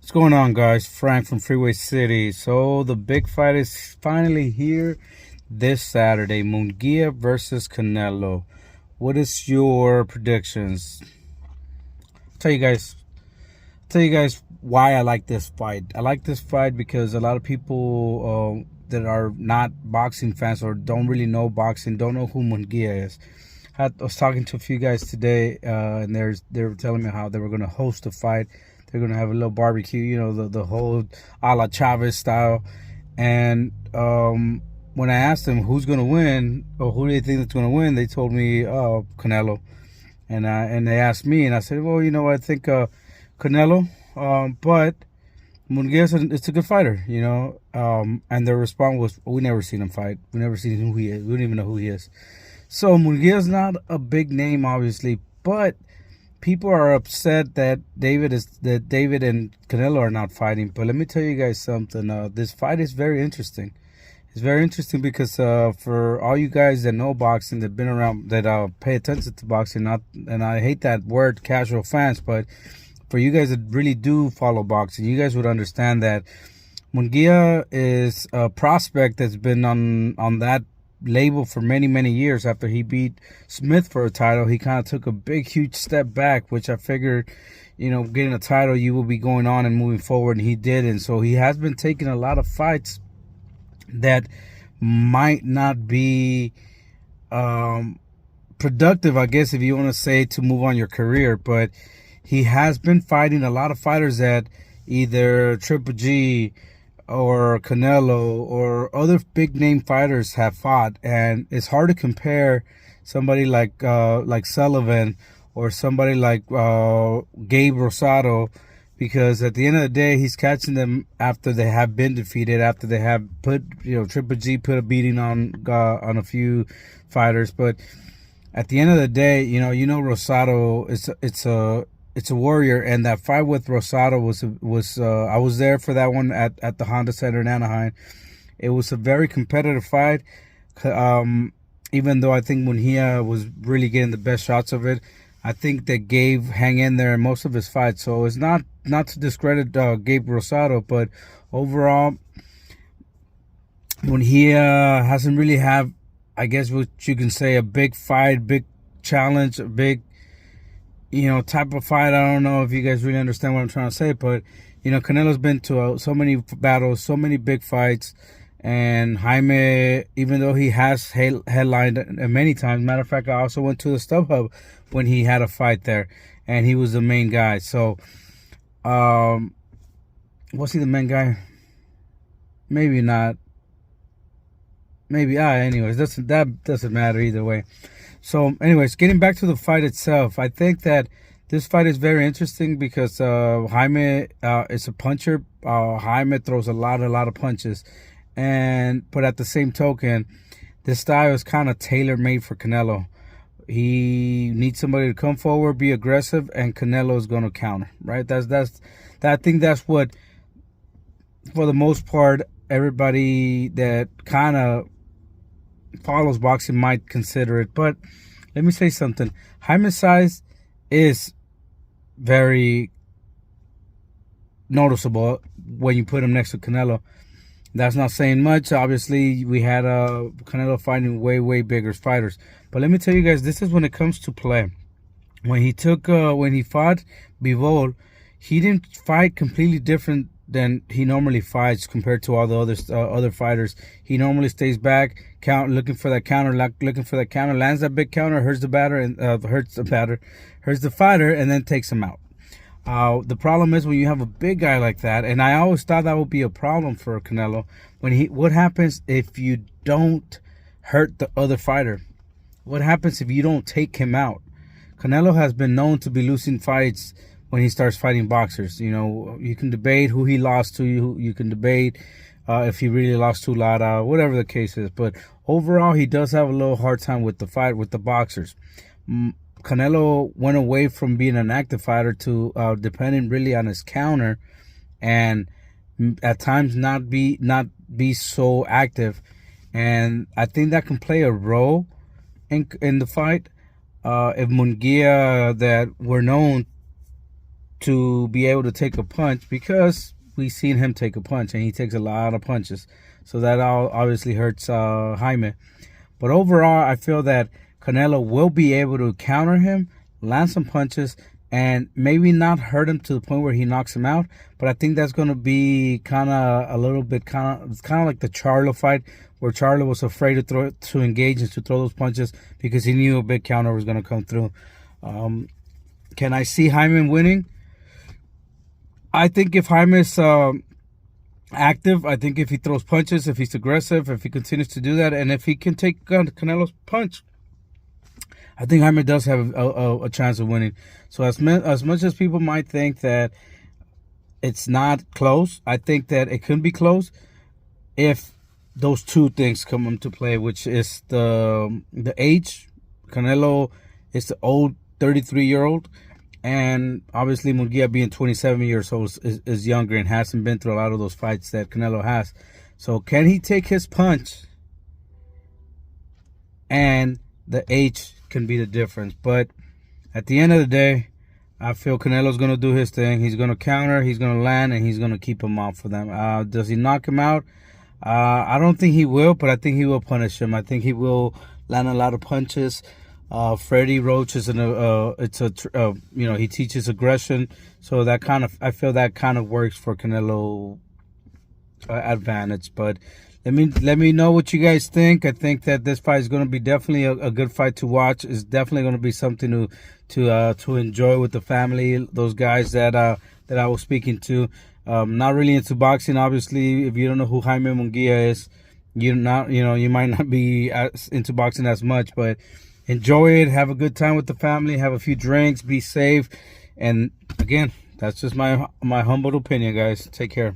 What's going on, guys? Frank from Freeway City. So the big fight is finally here this Saturday. Munguia versus Canelo. What is your predictions? Tell you guys tell you guys why I like this fight. I like this fight because a lot of people that are not boxing fans or don't really know boxing don't know who Munguia is. I was talking to a few guys today, and they were telling me how they were going to host a fight. They're going to have a little barbecue, the whole a la Chavez style. And when I asked them who's going to win or who do they think that's going to win, they told me Canelo. And they asked me, and I said, well, I think Canelo, but Munguia, it's a good fighter, and their response was, we never seen him fight. We never seen who he is. We don't even know who he is. So Munguia's not a big name, obviously, but people are upset that David and Canelo are not fighting. But let me tell you guys something. This fight is very interesting. It's very interesting because for all you guys that know boxing, that been around, that pay attention to boxing, and I hate that word, casual fans, but for you guys that really do follow boxing, you guys would understand that Munguia is a prospect that's been on that label for many years. After he beat Smith for a title, he kind of took a huge step back, which I figured, getting a title, you will be going on and moving forward, and he did. And so he has been taking a lot of fights that might not be productive, I guess, if you want to say, to move on your career. But he has been fighting a lot of fighters that either Triple G or Canelo or other big name fighters have fought, and it's hard to compare somebody like Sullivan or somebody like Gabe Rosado, because at the end of the day, he's catching them after they have been defeated, after they have put Triple G put a beating on a few fighters. But at the end of the day, Rosado, it's a warrior, and that fight with Rosado was I was there for that one at the Honda Center in Anaheim. It was a very competitive fight, even though I think Munguia was really getting the best shots of it. I think that Gabe hang in there in most of his fights, so it's not to discredit Gabe Rosado, but overall, Munguia hasn't really have, I guess what you can say, a big fight, big challenge, a big type of fight. I don't know if you guys really understand what I'm trying to say, but Canelo's been to so many battles, so many big fights, and Jaime, even though he has headlined many times. Matter of fact, I also went to the StubHub when he had a fight there, and he was the main guy. So, was he the main guy? Maybe not. Maybe. Anyways, that doesn't matter either way. So, anyways, getting back to the fight itself, I think that this fight is very interesting because Jaime is a puncher. Jaime throws a lot of punches, but at the same token, this style is kind of tailor made for Canelo. He needs somebody to come forward, be aggressive, and Canelo is going to counter. Right? I think that's what, for the most part, everybody that kind of follows boxing might consider it. But let me say something. Jaime's size is very noticeable when you put him next to Canelo. That's not saying much. Obviously, we had Canelo fighting way bigger fighters. But let me tell you guys, this is when it comes to play. When he fought Bivol, he didn't fight completely different than he normally fights compared to all the other fighters. He normally stays back, looking for that counter, lands that big counter, hurts the fighter, and then takes him out. The problem is when you have a big guy like that, and I always thought that would be a problem for Canelo. What happens if you don't hurt the other fighter? What happens if you don't take him out? Canelo has been known to be losing fights when he starts fighting boxers. You can debate who he lost to. You can debate if he really lost to Lara, whatever the case is. But overall, he does have a little hard time with the fight with the boxers. Canelo went away from being an active fighter to depending really on his counter, and at times not be so active. And I think that can play a role in the fight. If Munguia, that were known to be able to take a punch, because we've seen him take a punch, and he takes a lot of punches. So that all obviously hurts Jaime. But overall, I feel that Canelo will be able to counter him, land some punches, and maybe not hurt him to the point where he knocks him out. But I think that's going to be kind of a little bit it's kind of like the Charlo fight, where Charlo was afraid to engage and to throw those punches because he knew a big counter was going to come through. Can I see Jaime winning? I think if Jaime's active, I think if he throws punches, if he's aggressive, if he continues to do that, and if he can take Canelo's punch, I think Jaime does have a chance of winning. So as much as people might think that it's not close, I think that it could be close if those two things come into play, which is the age. Canelo is the old 33-year-old, and obviously Munguia, being 27 years old, is younger and hasn't been through a lot of those fights that Canelo has. So can he take his punch? And the age can be the difference. But at the end of the day, I feel Canelo's going to do his thing. He's going to counter, he's going to land, and he's going to keep him out for them. Does he knock him out? I don't think he will, but I think he will punish him. I think he will land a lot of punches. Freddie Roach is he teaches aggression, so that kind of, I feel that kind of works for Canelo advantage. But let me know what you guys think. I think that this fight is going to be definitely a good fight to watch. It's definitely going to be something to enjoy with the family. Those guys that I was speaking to, not really into boxing. Obviously, if you don't know who Jaime Munguia is, you might not be into boxing as much, but enjoy it. Have a good time with the family. Have a few drinks. Be safe. And again, that's just my humble opinion, guys. Take care.